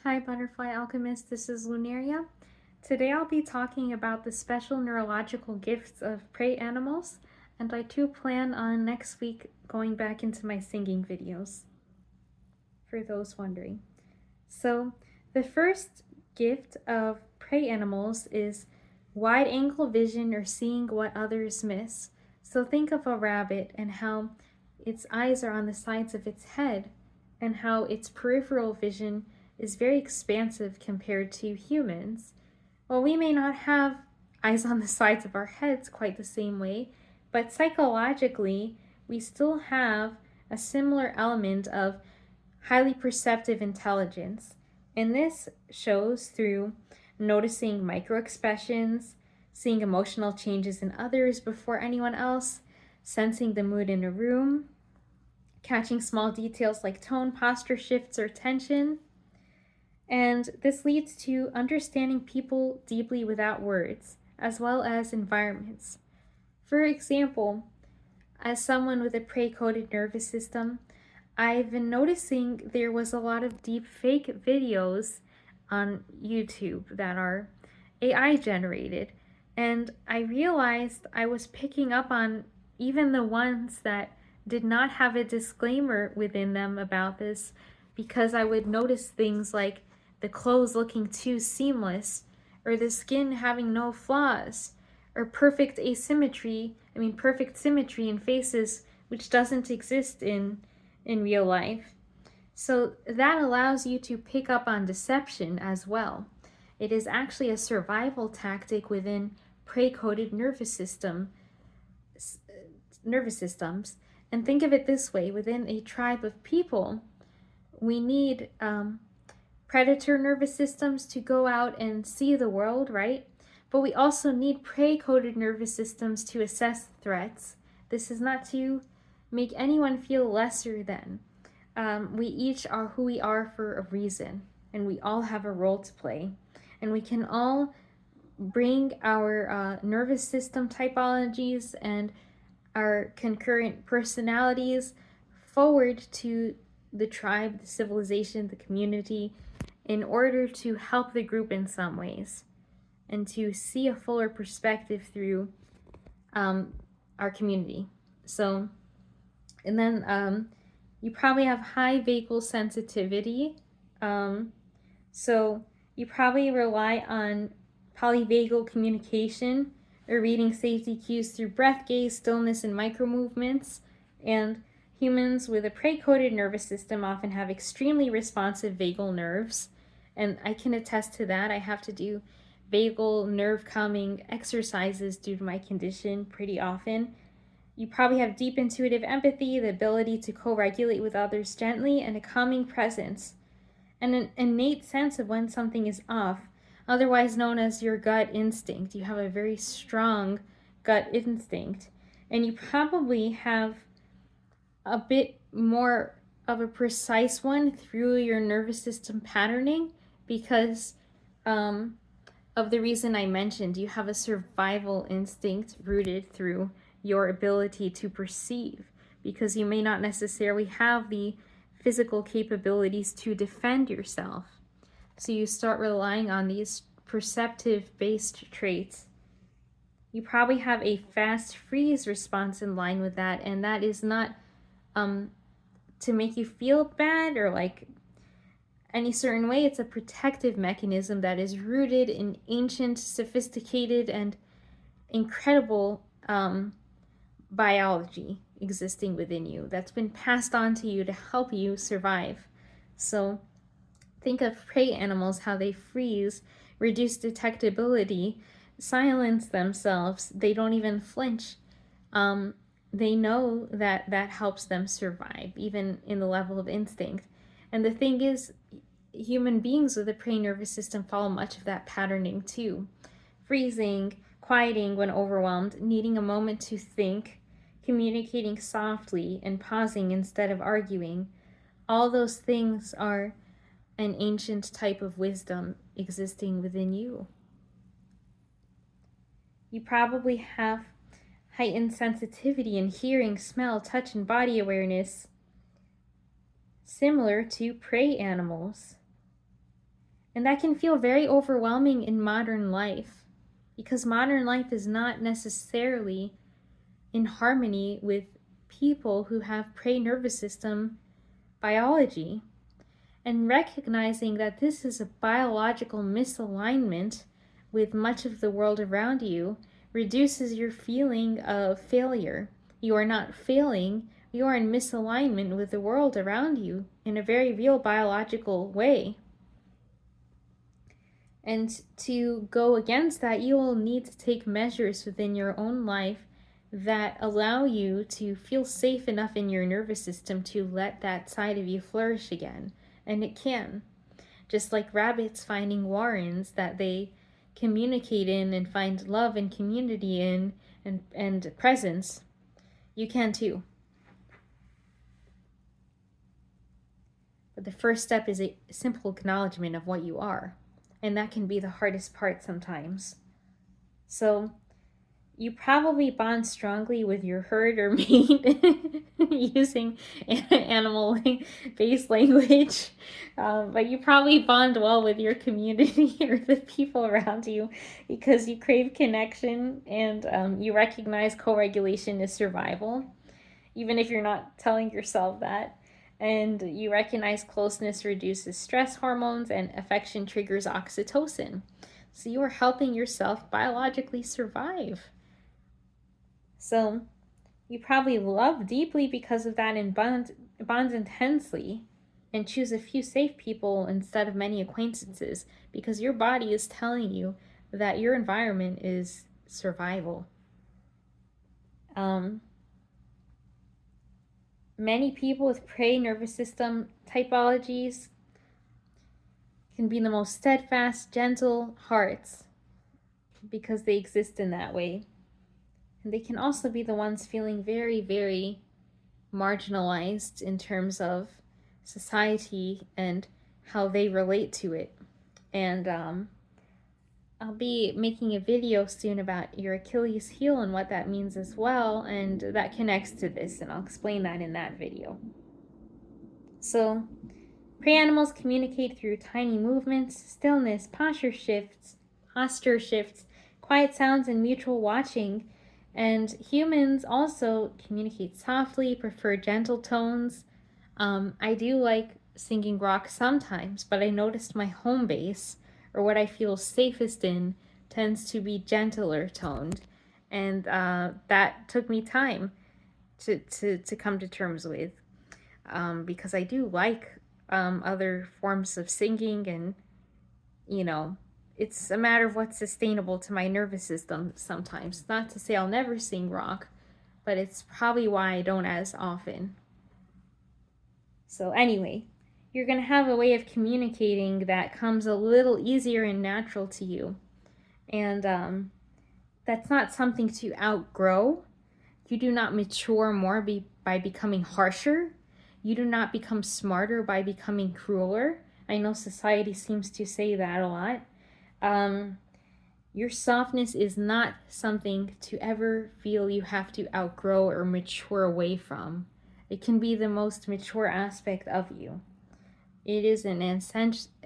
Hi Butterfly Alchemist, this is Lunaria. Today I'll be talking about the special neurological gifts of prey animals, and I too plan on next week going back into my singing videos, for those wondering. So the first gift of prey animals is wide angle vision, or seeing what others miss. So think of a rabbit and how its eyes are on the sides of its head, and how its peripheral vision is very expansive compared to humans. Well, we may not have eyes on the sides of our heads quite the same way, but psychologically, we still have a similar element of highly perceptive intelligence. And this shows through noticing micro expressions, seeing emotional changes in others before anyone else, sensing the mood in a room, catching small details like tone, posture shifts, or tension. And this leads to understanding people deeply without words, as well as environments. For example, as someone with a prey-coded nervous system, I've been noticing there was a lot of deep fake videos on YouTube that are AI generated. And I realized I was picking up on even the ones that did not have a disclaimer within them about this, because I would notice things like the clothes looking too seamless, or the skin having no flaws, or perfect symmetry in faces which doesn't exist in real life. So that allows you to pick up on deception as well. It is actually a survival tactic within prey-coded nervous systems. And think of it this way: within a tribe of people, we need predator nervous systems to go out and see the world, right? But we also need prey-coded nervous systems to assess threats. This is not to make anyone feel lesser than. We each are who we are for a reason, and we all have a role to play. And we can all bring our nervous system typologies and our concurrent personalities forward to the tribe, the civilization, the community, in order to help the group in some ways, and to see a fuller perspective through our community. So, and then you probably have high vagal sensitivity. So you probably rely on polyvagal communication, or reading safety cues through breath, gaze, stillness, and micro movements. And humans with a prey-coded nervous system often have extremely responsive vagal nerves. And I can attest to that. I have to do vagal nerve calming exercises due to my condition pretty often. You probably have deep intuitive empathy, the ability to co-regulate with others gently, and a calming presence, and an innate sense of when something is off, otherwise known as your gut instinct. You have a very strong gut instinct, and you probably have a bit more of a precise one through your nervous system patterning, because of the reason I mentioned. You have a survival instinct rooted through your ability to perceive, because you may not necessarily have the physical capabilities to defend yourself. So you start relying on these perceptive-based traits. You probably have a fast freeze response in line with that, and that is not to make you feel bad or like any certain way. It's a protective mechanism that is rooted in ancient, sophisticated, and incredible biology existing within you that's been passed on to you to help you survive. So think of prey animals, how they freeze, reduce detectability, silence themselves. They don't even flinch. They know that that helps them survive, even in the level of instinct. And the thing is, human beings with a prey nervous system follow much of that patterning too. Freezing, quieting when overwhelmed, needing a moment to think, communicating softly, and pausing instead of arguing. All those things are an ancient type of wisdom existing within you. You probably have heightened sensitivity in hearing, smell, touch, and body awareness, similar to prey animals. And that can feel very overwhelming in modern life, because modern life is not necessarily in harmony with people who have prey nervous system biology. And recognizing that this is a biological misalignment with much of the world around you reduces your feeling of failure. You are not failing, you are in misalignment with the world around you in a very real biological way. And to go against that, you will need to take measures within your own life that allow you to feel safe enough in your nervous system to let that side of you flourish again. And it can. Just like rabbits finding warrens that they communicate in and find love and community in and presence, you can too. But the first step is a simple acknowledgement of what you are. And that can be the hardest part sometimes. So you probably bond strongly with your herd or mate using animal-based language, but you probably bond well with your community or the people around you because you crave connection and you recognize co-regulation is survival, even if you're not telling yourself that. And you recognize closeness reduces stress hormones and affection triggers oxytocin. So you are helping yourself biologically survive. So you probably love deeply because of that and bond intensely and choose a few safe people instead of many acquaintances because your body is telling you that your environment is survival. Many people with prey nervous system typologies can be the most steadfast, gentle hearts because they exist in that way. And they can also be the ones feeling very, very marginalized in terms of society and how they relate to it. And I'll be making a video soon about your Achilles heel and what that means as well, and that connects to this, and I'll explain that in that video. So, prey animals communicate through tiny movements, stillness, posture shifts, quiet sounds, and mutual watching. And humans also communicate softly, prefer gentle tones. I do like singing rock sometimes, but I noticed my home base, or what I feel safest in, tends to be gentler toned. And that took me time to come to terms with, because I do like other forms of singing, and, you know, it's a matter of what's sustainable to my nervous system sometimes. Not to say I'll never sing rock, but it's probably why I don't as often. So anyway, you're going to have a way of communicating that comes a little easier and natural to you. And that's not something to outgrow. You do not mature more by becoming harsher. You do not become smarter by becoming crueler. I know society seems to say that a lot. Your softness is not something to ever feel you have to outgrow or mature away from. It can be the most mature aspect of you. It is an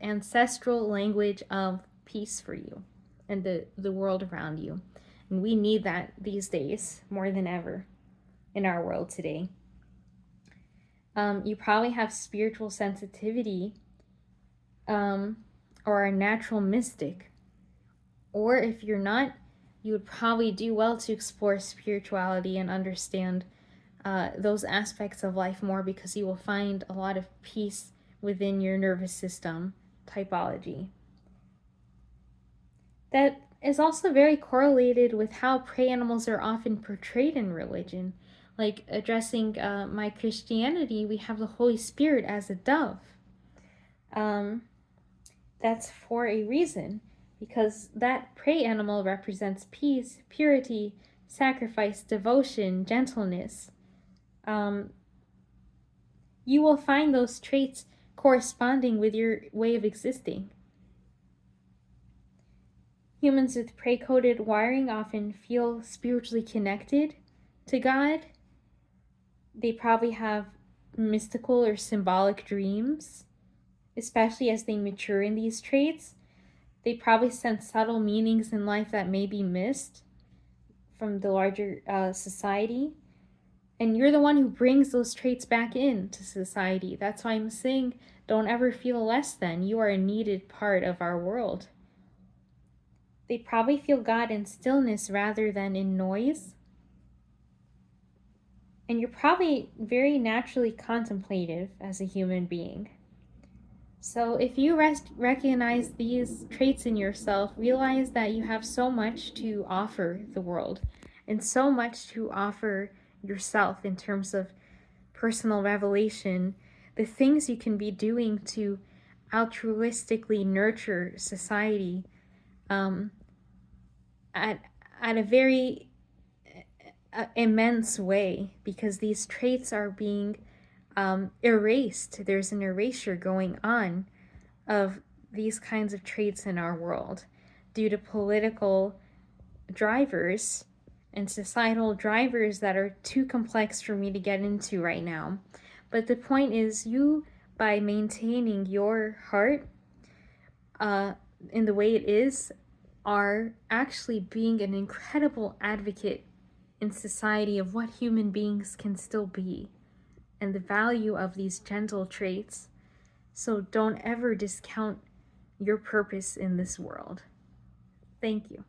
ancestral language of peace for you and the world around you. And we need that these days more than ever in our world today. You probably have spiritual sensitivity, or a natural mystic. Or if you're not, you would probably do well to explore spirituality and understand those aspects of life more, because you will find a lot of peace within your nervous system typology. That is also very correlated with how prey animals are often portrayed in religion. Like addressing my Christianity, we have the Holy Spirit as a dove. That's for a reason, because that prey animal represents peace, purity, sacrifice, devotion, gentleness. You will find those traits corresponding with your way of existing. Humans with prey-coded wiring often feel spiritually connected to God. They probably have mystical or symbolic dreams. especially as they mature in these traits. They probably sense subtle meanings in life that may be missed from the larger society. And you're the one who brings those traits back into society. That's why I'm saying don't ever feel less than. You are a needed part of our world. They probably feel God in stillness rather than in noise. And you're probably very naturally contemplative as a human being. So if you recognize these traits in yourself, realize that you have so much to offer the world and so much to offer yourself in terms of personal revelation, the things you can be doing to altruistically nurture society um, at a very immense way, because these traits are being erased. There's an erasure going on of these kinds of traits in our world due to political drivers and societal drivers that are too complex for me to get into right now. But the point is, you, by maintaining your heart in the way it is, are actually being an incredible advocate in society of what human beings can still be and the value of these gentle traits. So don't ever discount your purpose in this world. Thank you.